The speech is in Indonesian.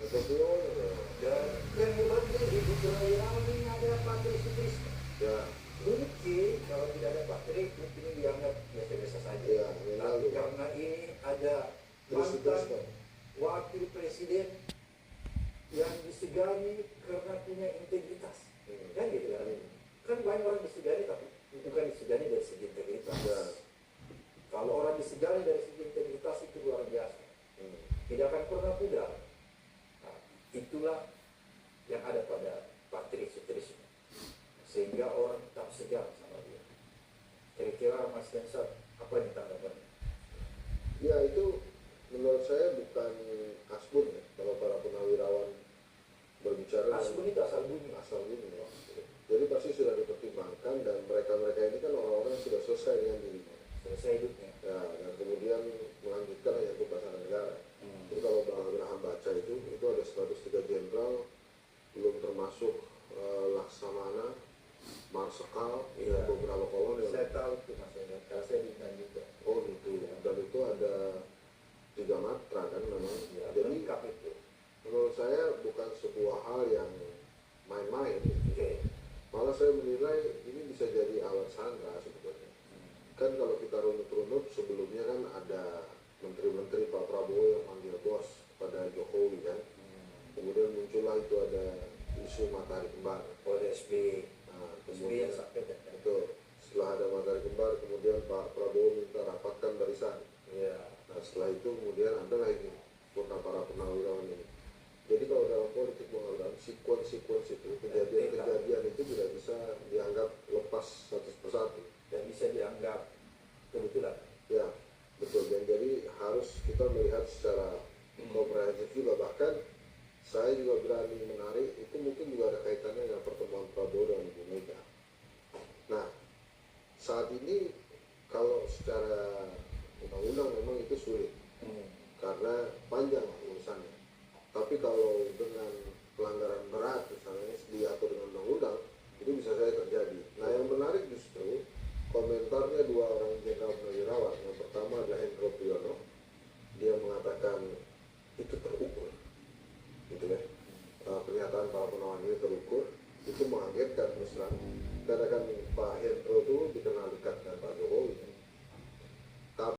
betul. Dan yang hebatnya di Purnawirawan ini ada Patri Sutrisno. Ya. Mungkin kalau tidak ada Patri, mungkin ini dianggap biasa-biasa saja. Ya, Tapi karena ini ada mantan wakil presiden yang disegani karena punya integritas. Kan gitu kan? Kan banyak orang disegani tapi bukan disegani dari segi integritas. Ya. Kalau orang disegani dari segi integritas itu luar biasa. Tidak akan pernah pudar. Nah, itulah yang ada pada Patri Sutrisno. Sehingga orang tetap segan sama dia. Kira-kira Mas Densar, apa yang tanggapannya? Ya, itu menurut saya bukan asbun ya, kalau para purnawirawan berbicara. Asbun itu asal bunyi. Asal bunyi ya. Jadi pasti sudah dipertimbangkan, dan mereka-mereka ini kan orang-orang yang sudah selesai dengan dirinya. Selesai hidupnya. Ya, dan kemudian melanjutkan hanya untuk pasangan negara. Jadi kalau Bang Abraham baca itu ada status 3 jenderal, belum termasuk Laksamana, Marsekal, Iya. beberapa kolonel. Saya tahu itu Mas Densar, karena saya diundang juga. Oh gitu. Dan itu ada 3 matra kan memang. Ya, Jadi lengkap itu. menurut saya bukan sebuah hal yang main-main. Oke. Malah saya menilai ini bisa jadi alat sandra sebetulnya. Kan kalau kita runut-runut sebelumnya kan ada menteri-menteri Pak Prabowo yang manggil bos kepada Jokowi kan. Kemudian muncullah itu ada isu matahari kembar. Oleh SBY. Nah, SBY yang kemudian sampaikan. itu setelah ada matahari kembar, kemudian Pak Prabowo minta rapatkan barisan. Iya. Nah setelah itu kemudian ada lagi para purnawirawan ini. Jadi kalau dalam politik mengalami sekuens itu, kejadian-kejadian itu tidak bisa dianggap lepas satu persatu. Dan bisa dianggap kebetulan. Ya, betul. Dan jadi harus kita melihat secara komprehensif juga. Bahkan saya juga berani menarik, itu mungkin juga ada kaitannya dengan pertemuan Prabowo dan Ibu Mega. Nah, saat ini kalau secara